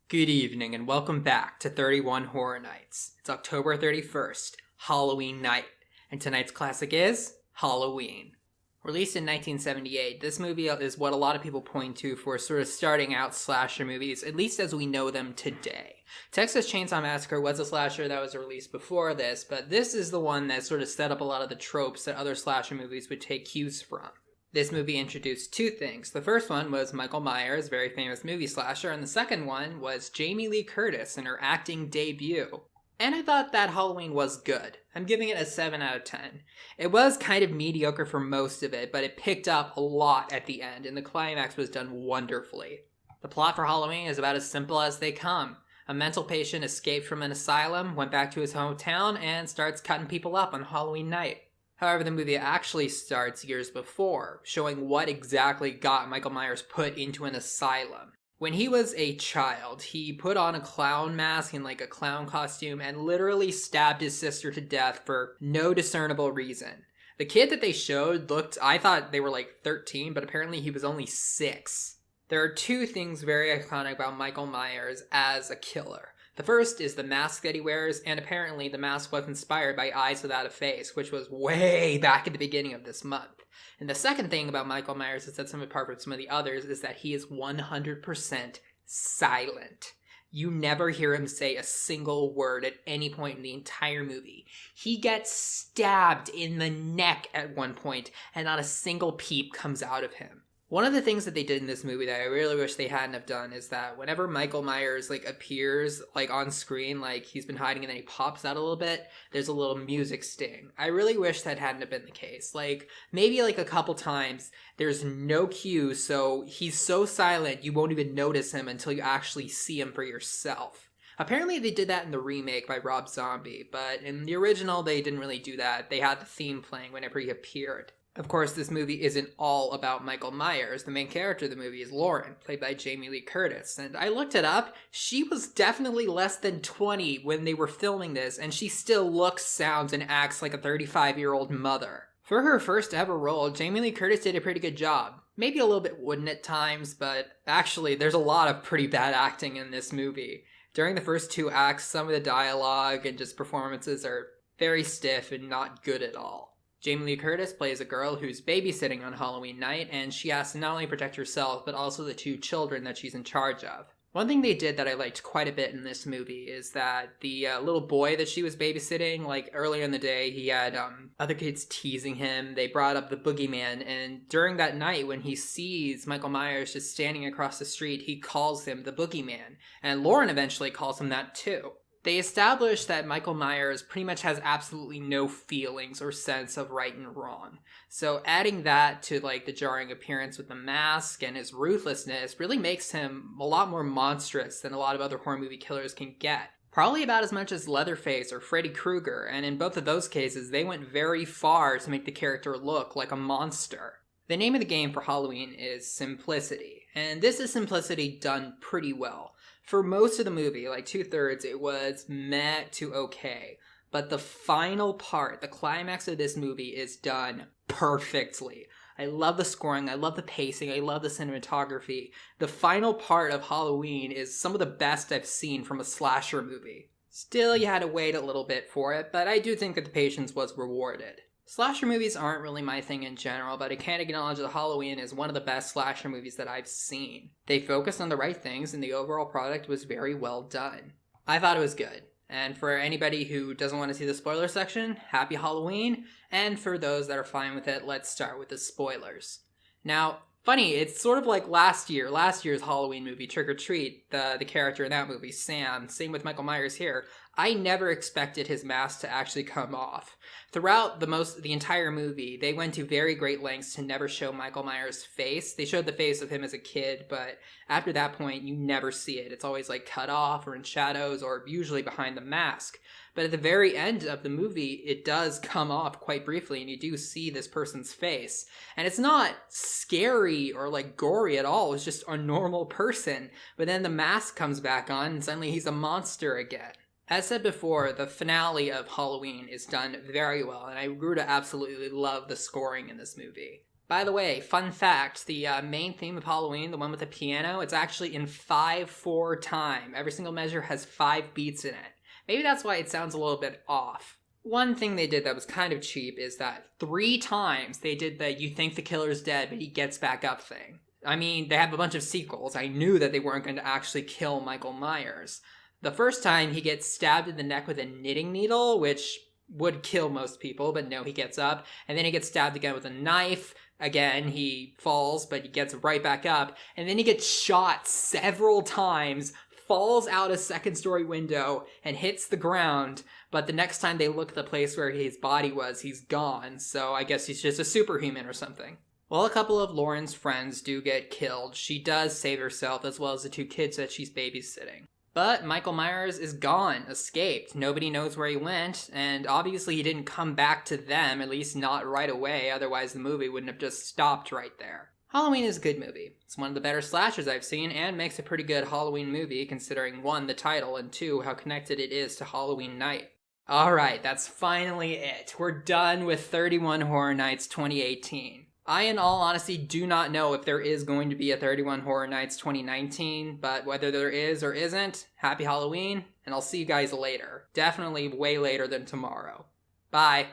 Good evening and welcome back to 31 Horror Nights. It's October 31st, Halloween night, and tonight's classic is Halloween. Released in 1978, this movie is what a lot of people point to for sort of starting out slasher movies, at least as we know them today. Texas Chainsaw Massacre was a slasher that was released before this, but this is the one that sort of set up a lot of the tropes that other slasher movies would take cues from. This movie introduced two things. The first one was Michael Myers, very famous movie slasher, and the second one was Jamie Lee Curtis in her acting debut. And I thought that Halloween was good. I'm giving it a 7 out of 10. It was kind of mediocre for most of it, but it picked up a lot at the end, and the climax was done wonderfully. The plot for Halloween is about as simple as they come. A mental patient escaped from an asylum, went back to his hometown, and starts cutting people up on Halloween night. However, the movie actually starts years before, showing what exactly got Michael Myers put into an asylum. When he was a child, he put on a clown mask and like a clown costume and literally stabbed his sister to death for no discernible reason. The kid that they showed I thought they were like 13, but apparently he was only 6. There are two things very iconic about Michael Myers as a killer. The first is the mask that he wears, and apparently the mask was inspired by Eyes Without a Face, which was way back at the beginning of this month. And the second thing about Michael Myers that sets him apart from some of the others is that he is 100% silent. You never hear him say a single word at any point in the entire movie. He gets stabbed in the neck at one point, and not a single peep comes out of him. One of the things that they did in this movie that I really wish they hadn't have done is that whenever Michael Myers appears on screen, he's been hiding and then he pops out a little bit, there's a little music sting. I really wish that hadn't have been the case. Maybe a couple times there's no cue, so he's so silent you won't even notice him until you actually see him for yourself. Apparently they did that in the remake by Rob Zombie, but in the original they didn't really do that. They had the theme playing whenever he appeared. Of course, this movie isn't all about Michael Myers. The main character of the movie is Lauren, played by Jamie Lee Curtis. And I looked it up. She was definitely less than 20 when they were filming this, and she still looks, sounds, and acts like a 35-year-old mother. For her first ever role, Jamie Lee Curtis did a pretty good job. Maybe a little bit wooden at times, but actually, there's a lot of pretty bad acting in this movie. During the first 2 acts, some of the dialogue and just performances are very stiff and not good at all. Jamie Lee Curtis plays a girl who's babysitting on Halloween night, and she has to not only protect herself, but also the 2 children that she's in charge of. One thing they did that I liked quite a bit in this movie is that the little boy that she was babysitting, earlier in the day, he had other kids teasing him. They brought up the boogeyman, and during that night when he sees Michael Myers just standing across the street, he calls him the boogeyman, and Lauren eventually calls him that too. They established that Michael Myers pretty much has absolutely no feelings or sense of right and wrong. So adding that to the jarring appearance with the mask and his ruthlessness really makes him a lot more monstrous than a lot of other horror movie killers can get. Probably about as much as Leatherface or Freddy Krueger, and in both of those cases they went very far to make the character look like a monster. The name of the game for Halloween is simplicity, and this is simplicity done pretty well. For most of the movie, 2/3, it was meh to okay. But the final part, the climax of this movie is done perfectly. I love the scoring, I love the pacing, I love the cinematography. The final part of Halloween is some of the best I've seen from a slasher movie. Still, you had to wait a little bit for it, but I do think that the patience was rewarded. Slasher movies aren't really my thing in general, but I can't acknowledge that Halloween is one of the best slasher movies that I've seen. They focused on the right things, and the overall product was very well done. I thought it was good. And for anybody who doesn't want to see the spoiler section, happy Halloween. And for those that are fine with it, let's start with the spoilers. Now, funny, it's sort of like last year's Halloween movie, Trick or Treat, the character in that movie, Sam. Same with Michael Myers here. I never expected his mask to actually come off. Throughout the entire movie, they went to very great lengths to never show Michael Myers' face. They showed the face of him as a kid, but after that point, you never see it. It's always cut off or in shadows or usually behind the mask. But at the very end of the movie, it does come off quite briefly, and you do see this person's face. And it's not scary or gory at all. It's just a normal person. But then the mask comes back on, and suddenly he's a monster again. As said before, the finale of Halloween is done very well, and I grew to absolutely love the scoring in this movie. By the way, fun fact, the main theme of Halloween, the one with the piano, it's actually in 5/4 time. Every single measure has 5 beats in it. Maybe that's why it sounds a little bit off. One thing they did that was kind of cheap is that 3 times they did the you think the killer's dead, but he gets back up thing. I mean, they have a bunch of sequels. I knew that they weren't going to actually kill Michael Myers. The first time he gets stabbed in the neck with a knitting needle, which would kill most people, but no, he gets up. And then he gets stabbed again with a knife. Again, he falls, but he gets right back up. And then he gets shot several times, falls out a second-story window, and hits the ground. But the next time they look at the place where his body was, he's gone. So I guess he's just a superhuman or something. Well, a couple of Lauren's friends do get killed. She does save herself, as well as the 2 kids that she's babysitting. But Michael Myers is gone, escaped. Nobody knows where he went, and obviously he didn't come back to them, at least not right away, otherwise the movie wouldn't have just stopped right there. Halloween is a good movie. It's one of the better slashers I've seen, and makes a pretty good Halloween movie, considering 1, the title, and 2, how connected it is to Halloween night. Alright, that's finally it. We're done with 31 Horror Nights 2018. I, in all honesty, do not know if there is going to be a 31 Horror Nights 2019, but whether there is or isn't, happy Halloween, and I'll see you guys later. Definitely way later than tomorrow. Bye.